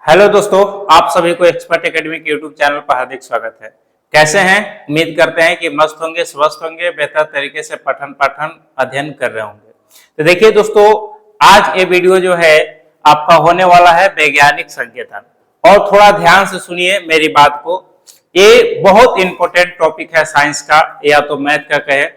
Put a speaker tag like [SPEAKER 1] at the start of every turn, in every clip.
[SPEAKER 1] Hello दोस्तों, आप सभी को एक्सपर्ट एकेडमी के यूट्यूब चैनल पर हार्दिक स्वागत है। कैसे हैं? उम्मीद करते हैं कि मस्त होंगे, स्वस्थ होंगे, बेहतर तरीके से पठन पाठन अध्ययन कर रहे होंगे। तो देखिए दोस्तों, आज ये वीडियो जो है आपका होने वाला है वैज्ञानिक संकेतन। और थोड़ा ध्यान से सुनिए मेरी बात को। ये बहुत इंपॉर्टेंट टॉपिक है साइंस का, या तो मैथ का कहे,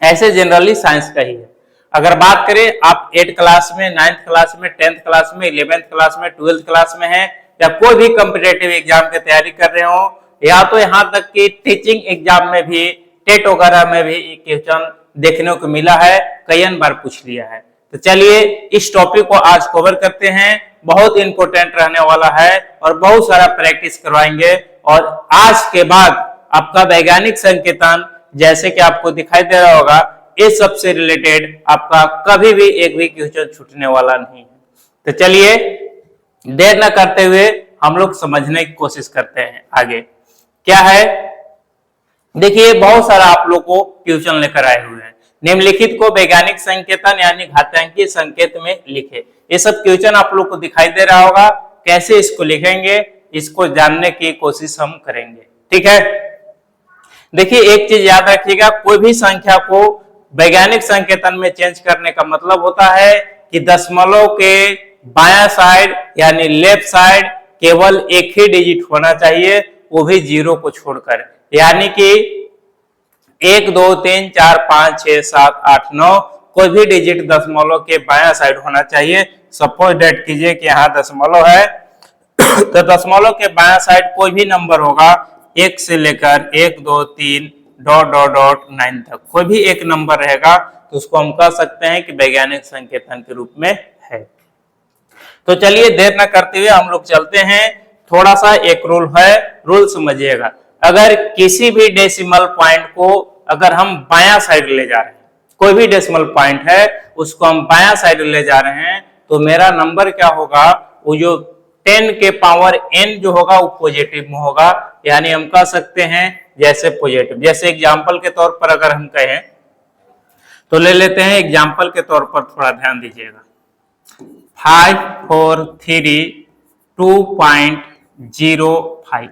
[SPEAKER 1] ऐसे जनरली साइंस का ही है। अगर बात करें आप 8 क्लास में, 9th क्लास में, 10th क्लास में, 11th क्लास में, 12th क्लास में हैं, या कोई भी कॉम्पिटेटिव एग्जाम की तैयारी कर रहे हो, या तो यहाँ तक कि टीचिंग एग्जाम में भी, टेट वगैरह में भी एक क्वेश्चन देखने को मिला है, कई बार पूछ लिया है। तो चलिए इस टॉपिक को आज कवर करते हैं। बहुत इंपॉर्टेंट रहने वाला है और बहुत सारा प्रैक्टिस करवाएंगे। और आज के बाद आपका वैज्ञानिक संकेतन, जैसे कि आपको दिखाई दे रहा होगा, इस सबसे रिलेटेड आपका कभी भी एक भी क्वेश्चन छूटने वाला नहीं है। तो चलिए देर न करते हुए हम लोग समझने की कोशिश करते हैं। आगे क्या है, देखिए बहुत सारा आप लोग को क्वेश्चन लेकर आए हुए हैं। निम्नलिखित को वैज्ञानिक संकेतन यानी घातांकीय संकेत में लिखे। ये सब क्वेश्चन आप लोग को दिखाई दे रहा होगा। कैसे इसको लिखेंगे, इसको जानने की कोशिश हम करेंगे। ठीक है, देखिए एक चीज याद रखिएगा, कोई भी संख्या को वैज्ञानिक संकेतन में चेंज करने का मतलब होता है कि दशमलव के बायां साइड यानी लेफ्ट साइड केवल एक ही डिजिट होना चाहिए, वो भी 0 को छोड़कर। यानी कि 1 2 3 4 5 6 7 8 9 कोई भी डिजिट दशमलव के बायां साइड होना चाहिए। सपोज डेट कीजिए कि यहाँ दशमलव है, तो दशमलव के बायां साइड कोई भी नंबर होगा, 1 से लेकर 1 2 3 डॉट डॉट डॉट 9 तक कोई भी एक नंबर रहेगा, तो उसको हम कह सकते हैं कि वैज्ञानिक संकेतन के रूप में है। तो चलिए देर न करते हुए हम लोग चलते हैं। थोड़ा सा एक रूल है, रूल समझिएगा। अगर किसी भी डेसिमल पॉइंट को अगर हम बायां साइड ले जा रहे हैं, कोई भी डेसिमल पॉइंट है उसको हम बायां साइड ले जा रहे हैं, तो मेरा नंबर क्या होगा, वो जो 10 के पावर n जो होगा वो पॉजिटिव में होगा। यानी हम कह सकते हैं जैसे पॉजिटिव, जैसे एग्जांपल के तौर पर अगर हम कहें तो ले लेते हैं। एग्जांपल के तौर पर थोड़ा ध्यान दीजिएगा। 5 4 3 2.05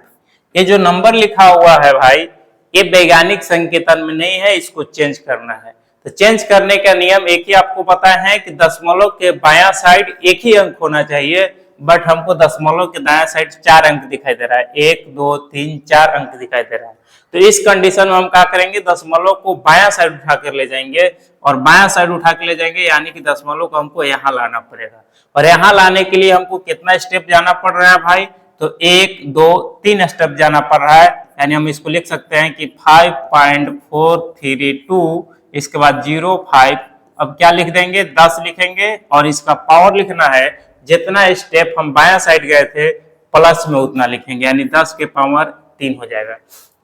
[SPEAKER 1] ये जो नंबर लिखा हुआ है भाई, ये वैज्ञानिक संकेतन में नहीं है, इसको चेंज करना है। तो चेंज करने का नियम एक ही आपको पता है कि दशमलव के बायां साइड एक ही अंक होना चाहिए, बट हमको दशमलव के दायां साइड 4 अंक दिखाई दे रहा है। 1 2 3 4 अंक दिखाई दे रहा है। तो इस कंडीशन में हम क्या करेंगे, दशमलव को बायां साइड उठा कर ले जाएंगे, और बायां साइड उठा के ले जाएंगे यानी कि दशमलव को हमको यहाँ लाना पड़ेगा। और यहाँ लाने के लिए हमको कितना स्टेप जाना पड़ रहा है भाई, तो 1 2 3 स्टेप जाना पड़ रहा है। यानी हम इसको लिख सकते हैं कि 5.432, इसके बाद 05, अब क्या लिख देंगे, 10 लिखेंगे, और इसका पावर लिखना है, जितना स्टेप हम बायां साइड गए थे प्लस में उतना लिखेंगे, यानी 10 के पावर 3 हो जाएगा।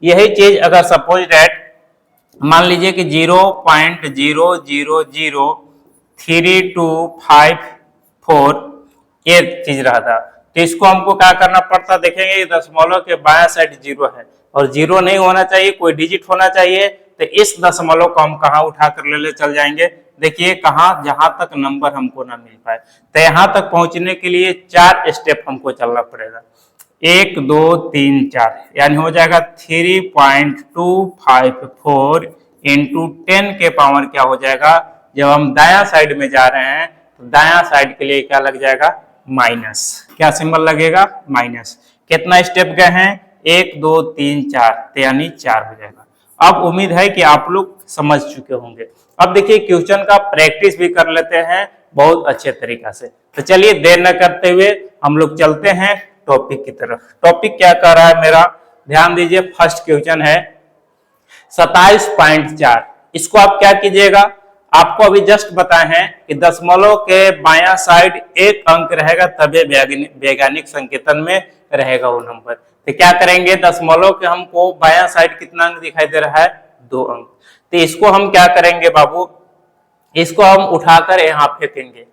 [SPEAKER 1] यही चीज अगर सपोज डेट मान लीजिए कि 0.0003254 ये चीज रहा था, तो इसको हमको क्या करना पड़ता, देखेंगे दशमलव के बायां साइड 0 है और 0 नहीं होना चाहिए, कोई डिजिट होना चाहिए। तो इस दशमलव को हम कहाँ उठा कर ले चल जाएंगे, देखिए कहाँ, जहां तक नंबर हमको ना मिल पाए। तो यहां तक पहुंचने के लिए 4 स्टेप हमको चलना पड़ेगा। 1 2 3 4 यानी हो जाएगा 3.254 इंटू 10 के पावर क्या हो जाएगा, जब हम दायां साइड में जा रहे हैं तो दायां साइड के लिए क्या लग जाएगा, माइनस। क्या सिंबल लगेगा, माइनस। कितना स्टेप गए हैं, 1 2 3 4, तो यानी 4 हो जाएगा। अब उम्मीद है कि आप लोग समझ चुके होंगे। अब देखिए क्वेश्चन का प्रैक्टिस भी कर लेते हैं बहुत अच्छे तरीका से। तो चलिए देर न करते हुए हम लोग चलते हैं टॉपिक की तरफ। टॉपिक क्या कर रहा है मेरा, ध्यान दीजिए। फर्स्ट क्वेश्चन है 27.4। इसको आप क्या कीजिएगा, आपको अभी जस्ट बताए हैं कि दशमलव के बायां साइड एक अंक रहेगा, तभी वैज्ञानिक संकेतन में रहेगा वो नंबर। तो क्या करेंगे, दशमलव के हमको बायां साइड कितना अंक दिखाई दे रहा है, 2 अंक। तो इसको हम क्या करेंगे बाबू, इसको हम उठाकर यहाँ फेंकेंगे,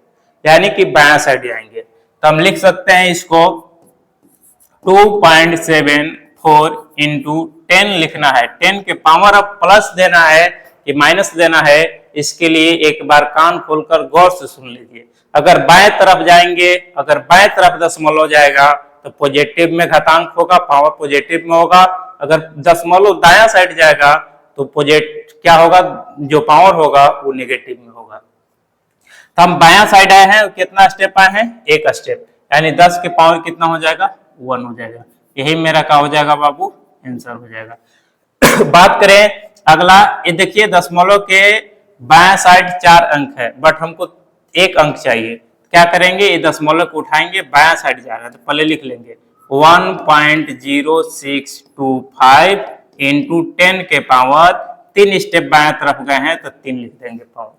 [SPEAKER 1] यानी कि बायां साइड जाएंगे। तो हम लिख सकते हैं इसको 2.74 इंटू 10 लिखना है। 10 के पावर अब प्लस देना है, कि माइनस देना है, इसके लिए एक बार कान खोलकर गौर से सुन लीजिए। अगर बाएं तरफ जाएंगे, अगर बाएं तरफ दशमलव जाएगा तो पॉजिटिव में घातांक होगा, पावर पॉजिटिव में होगा। अगर दशमलव दायां साइड जाएगा तो क्या होगा, जो पावर होगा वो नेगेटिव में होगा। तो हम बायां साइड आए हैं, कितना स्टेप आए हैं, एक स्टेप, यानी 10 के पावर कितना हो जाएगा, 1 हो जाएगा। यही मेरा क्या हो जाएगा बाबू, आंसर हो जाएगा। बात करें अगला, ये देखिए दशमलव के बायां साइड 4 अंक है, बट हमको 1 अंक चाहिए। क्या करेंगे, ये दशमलव को उठाएंगे, बायां साइड जा रहा है तो पहले लिख लेंगे 1.0625 इंटू 10 के पावर, 3 स्टेप बाएं तरफ गए हैं तो 3 लिख देंगे पावर।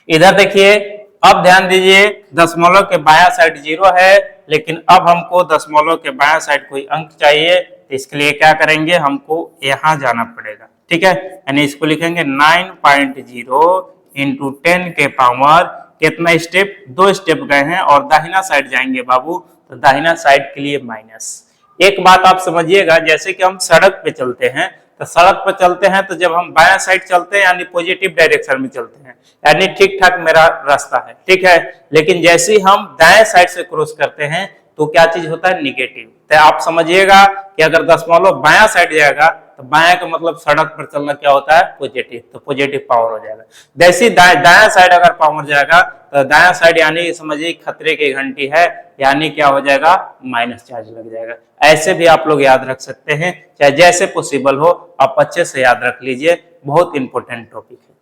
[SPEAKER 1] इधर देखिए, अब ध्यान दीजिए, दशमलव के बायां साइड 0 है, लेकिन अब हमको दशमलव के बायां साइड कोई अंक चाहिए, तो इसके लिए क्या करेंगे, हमको यहां जाना पड़ेगा। ठीक है, यानी इसको लिखेंगे 9.0 इंटू 10 के पावर, कितना स्टेप, 2 स्टेप गए हैं और दाहिना साइड जाएंगे बाबू, तो दाहिना साइड के लिए माइनस। एक बात आप समझिएगा, जैसे कि हम सड़क पे चलते हैं, तो सड़क पर चलते हैं तो जब हम बायां साइड चलते हैं यानी पॉजिटिव डायरेक्शन में चलते हैं, यानी ठीक ठाक मेरा रास्ता है, ठीक है। लेकिन जैसे ही हम दाएं साइड से क्रॉस करते हैं तो क्या चीज होता है, निगेटिव। तो आप समझिएगा कि अगर दशमलव बायां साइड जाएगा तो बायां का मतलब सड़क पर चलना क्या होता है, पॉजिटिव, तो पॉजिटिव पावर हो जाएगा। जैसे दायां साइड अगर पावर जाएगा तो दायां साइड यानी समझिए खतरे की घंटी है, यानी क्या हो जाएगा, माइनस चार्ज लग जाएगा। ऐसे भी आप लोग याद रख सकते हैं, चाहे जैसे पॉसिबल हो, आप अच्छे से याद रख लीजिए, बहुत इंपॉर्टेंट टॉपिक है।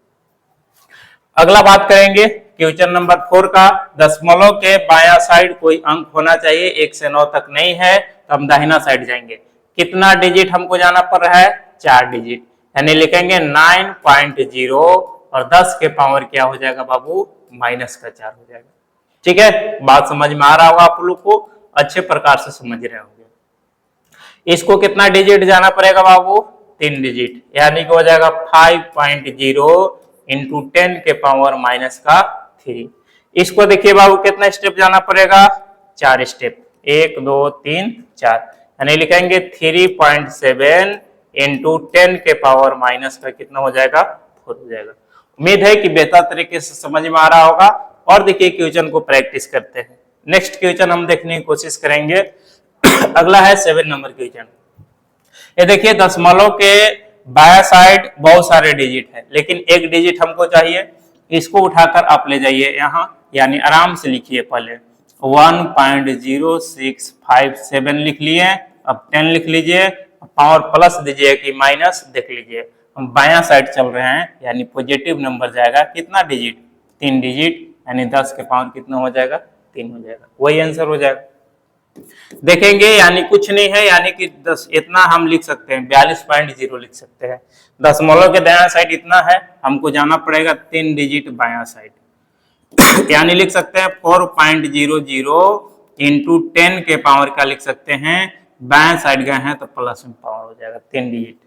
[SPEAKER 1] अगला बात करेंगे क्वेश्चन नंबर 4 का, दशमलव के बायां साइड कोई अंक होना चाहिए, 1 से 9 तक नहीं है, तो हम दाहिना साइड जाएंगे। कितना डिजिट हमको जाना पड़ रहा है, 4 डिजिट, यानी लिखेंगे 9.0 और 10 के पावर क्या हो जाएगा बाबू, माइनस का 4 हो जाएगा। ठीक है, बात समझ में आ रहा होगा आप लोग को, अच्छे प्रकार से समझ रहे होंगे। इसको कितना डिजिट जाना पड़ेगा बाबू, 3 डिजिट, यानी कि हो जाएगा 5.0 इंटू 10 के पावर माइनस का 3। इसको देखिए बाबू कितना स्टेप जाना पड़ेगा, 4 स्टेप, 1 2 3 4, यानी लिखेंगे 3.7 इंटू 10 के पावर माइनस का कितना हो जाएगा, 4 हो जाएगा। उम्मीद है कि बेहतर तरीके से समझ में आ रहा होगा। और देखिए क्वेश्चन को प्रैक्टिस करते हैं। नेक्स्ट क्वेश्चन हम देखने की कोशिश करेंगे। अगला है 7 नंबर क्वेश्चन। ये देखिए दशमलव के बाया साइड बहुत सारे डिजिट है, लेकिन एक डिजिट हमको चाहिए। इसको उठाकर आप ले जाइए यहाँ, यानी आराम से लिखिए, पहले 1.0657 लिख लिए, अब 10 लिख लीजिए, पावर प्लस दीजिए कि माइनस, देख लीजिए हम बायां साइड चल रहे हैं, यानी पॉजिटिव नंबर जाएगा, कितना डिजिट, 3 डिजिट, यानी 10 के पावर कितना हो जाएगा, 3 हो जाएगा, वही आंसर हो जाएगा। देखेंगे यानी कुछ नहीं है, यानी कि 10 इतना हम लिख सकते हैं, 42.0 लिख सकते हैं। दशमलव के दायां साइड इतना है, हमको जाना पड़ेगा 3 डिजिट बायां साइड, यानी लिख सकते हैं 4.00 इंटू 10 के पावर का लिख सकते हैं, बाएं साइड गए हैं तो प्लस में पावर हो जाएगा 3 डिजिट।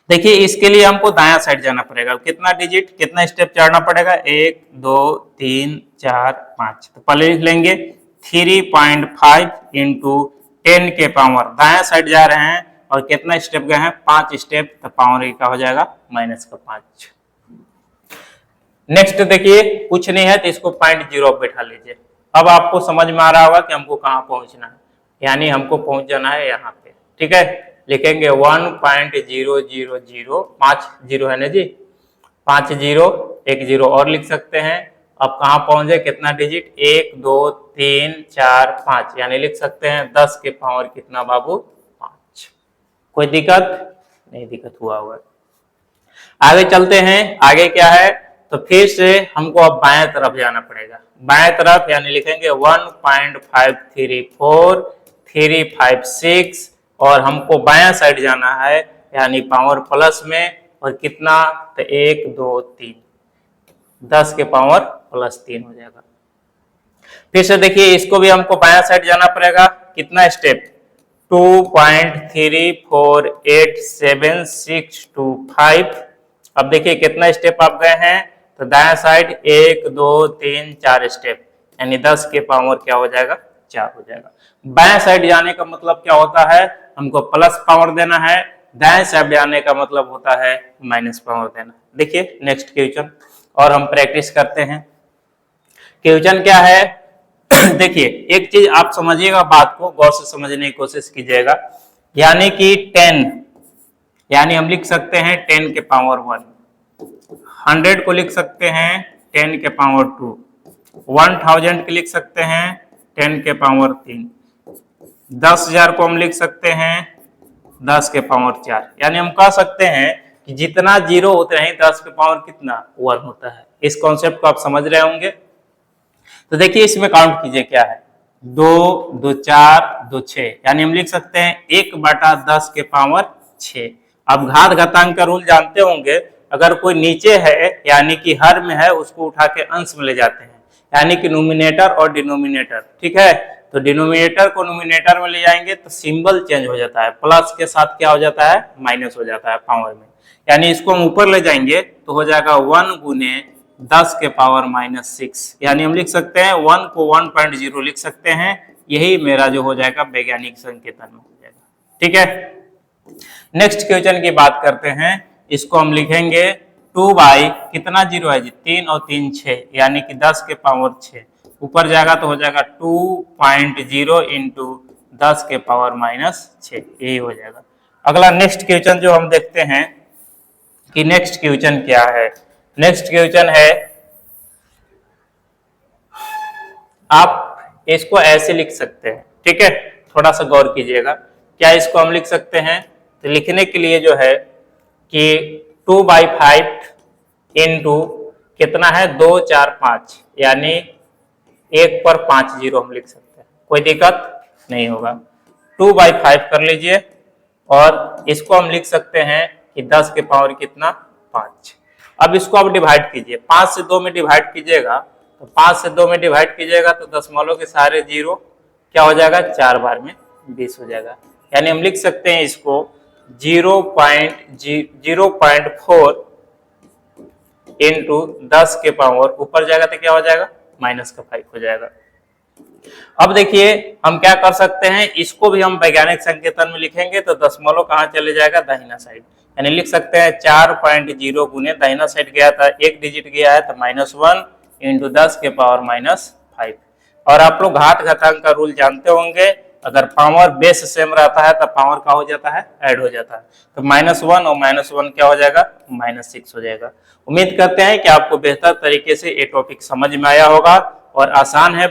[SPEAKER 1] देखिए इसके लिए हमको दायां साइड जाना पड़ेगा, कितना डिजिट, कितना स्टेप चढ़ना पड़ेगा, 1 2 3 4 5, तो पहले लिख लेंगे 3.5 इंटू 10 के पावर, दायां साइड जा रहे हैं और कितना स्टेप गए हैं, 5 स्टेप, तो पावर का हो जाएगा माइनस का 5। नेक्स्ट देखिए कुछ नहीं है तो इसको 0.0 बैठा लीजिए। अब आपको समझ में आ रहा होगा कि हमको कहाँ पहुंचना है, यानी हमको पहुंच जाना है यहाँ पे। ठीक है, लिखेंगे 1.000, 5 जीरो है ना जी, 5 जीरो, 1 जीरो और लिख सकते हैं। अब कहाँ पहुंचे, कितना डिजिट, 1 2 3 4 5, यानी लिख सकते हैं 10 के पावर कितना बाबू, 5। कोई दिक्कत नहीं, दिक्कत हुआ हुआ। आगे चलते हैं, आगे क्या है, तो फिर से हमको अब बाएं तरफ जाना पड़ेगा, बाएं तरफ, यानी लिखेंगे 1.534 356 और हमको बायां साइड जाना है, यानी पावर प्लस में, और कितना, तो 1 2 3, 10 के पावर प्लस 3 हो जाएगा। फिर से देखिए इसको भी हमको बायां साइड जाना पड़ेगा, कितना स्टेप, 2.34872625। अब देखिए कितना स्टेप आप गए हैं, तो दायां साइड 1 2 3 4 स्टेप, यानी 10 के पावर क्या हो जाएगा, 4 हो जाएगा। बाएं साइड जाने का मतलब क्या होता है, हमको प्लस पावर देना है, दाएं साइड जाने का मतलब होता है माइनस पावर देना। देखिए नेक्स्ट क्वेश्चन और हम प्रैक्टिस करते हैं। क्वेश्चन क्या है देखिए एक चीज आप समझिएगा, बात को गौर से समझने की कोशिश कीजिएगा। यानी कि 10, यानी हम लिख सकते हैं 10 के पावर 1, 100 को लिख सकते हैं 10 के पावर 2, 1000 को लिख सकते हैं 10 के पावर 3, 10,000 को हम लिख सकते हैं 10 के पावर 4। यानी हम कह सकते हैं कि जितना जीरो होते हैं 10 के पावर कितना 1 होता है। इस कॉन्सेप्ट को आप समझ रहे होंगे। तो देखिए इसमें काउंट कीजिए क्या है, 2, 2 4, 2 6, यानी हम लिख सकते हैं 1/10 के पावर 6। अब घात घातांक का रूल जानते होंगे, अगर कोई नीचे है यानी कि हर में है उसको उठा के अंश में ले जाते हैं, यानी कि नोमिनेटर और डिनोमिनेटर। ठीक है, तो डिनोमिनेटर को नोमिनेटर में ले जाएंगे तो सिंबल चेंज हो जाता है, प्लस के साथ क्या हो जाता है माइनस हो जाता है पावर में। यानी इसको हम ऊपर ले जाएंगे तो हो जाएगा 1 गुने 10 के पावर -6, यानी हम लिख सकते हैं 1 को 1.0 लिख सकते हैं। यही मेरा जो हो जाएगा वैज्ञानिक संकेतन में हो जाएगा। ठीक है, नेक्स्ट क्वेश्चन की बात करते हैं। इसको हम लिखेंगे 2 बाई कितना जीरो है जी, 3 और 3 6, यानी कि 10 के पावर 6। ऊपर जाएगा तो हो जाएगा 2.0 इंटू 10 के पावर -6, यही हो जाएगा। अगला नेक्स्ट क्वेश्चन जो हम देखते हैं कि नेक्स्ट क्वेश्चन क्या है। नेक्स्ट क्वेश्चन है, आप इसको ऐसे लिख सकते हैं। ठीक है, थोड़ा सा गौर कीजिएगा। क्या इसको हम लिख सकते हैं, तो लिखने के लिए जो है कि 2/5 इंटू कितना है 2 4 5, यानी 1 पर 5 जीरो हम लिख सकते हैं, कोई दिक्कत नहीं होगा। 2/5 कर लीजिए और इसको हम लिख सकते हैं कि 10 के पावर कितना 5। अब इसको आप डिवाइड कीजिए, 5 से 2 में डिवाइड कीजिएगा तो 5 से 2 में डिवाइड कीजिएगा तो दशमलव के सारे जीरो क्या हो जाएगा 4 बार में 20 हो जाएगा। यानी हम लिख सकते हैं इसको 0.4 इंटू 10 के पावर, ऊपर जाएगा तो क्या हो जाएगा -5 हो जाएगा। अब देखिए हम क्या कर सकते हैं, इसको भी हम वैज्ञानिक संकेतन में लिखेंगे तो दशमलव कहाँ चले जाएगा दाहिना साइड, यानी लिख सकते हैं 4.0 गुने दाहिना साइड गया था, एक डिजिट गया है तो -1 इंटू 10 के पावर -5। और आप लोग घात घातांक का रूल जानते होंगे, अगर पावर बेस सेम रहता है तो पावर का हो जाता है ऐड हो जाता है, तो -1 और -1 क्या हो जाएगा -6 हो जाएगा। उम्मीद करते हैं कि आपको बेहतर तरीके से ये टॉपिक समझ में आया होगा और आसान है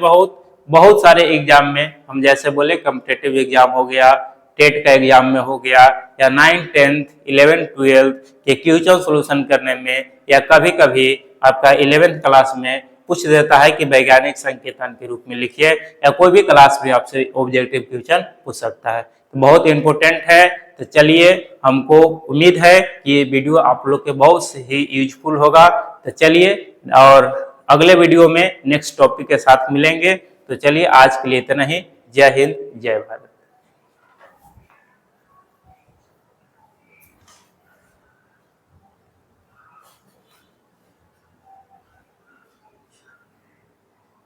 [SPEAKER 1] बहुत सारे एग्जाम में, हम जैसे बोले कॉम्पिटिटिव एग्जाम हो गया, टेट का एग्जाम में हो गया, या 9th 10th 11th 12th के क्वेश्चन सोल्यूशन करने में, या कभी कभी आपका 11th क्लास में पूछ देता है कि वैज्ञानिक संकेतन के रूप में लिखिए, या कोई भी क्लास भी आपसे ऑब्जेक्टिव क्वेश्चन पूछ सकता है, तो बहुत इंपॉर्टेंट है। तो चलिए, हमको उम्मीद है कि ये वीडियो आप लोग के बहुत ही यूजफुल होगा। तो चलिए, और अगले वीडियो में नेक्स्ट टॉपिक के साथ मिलेंगे। तो चलिए आज के लिए इतना ही। जय हिंद, जय भारत।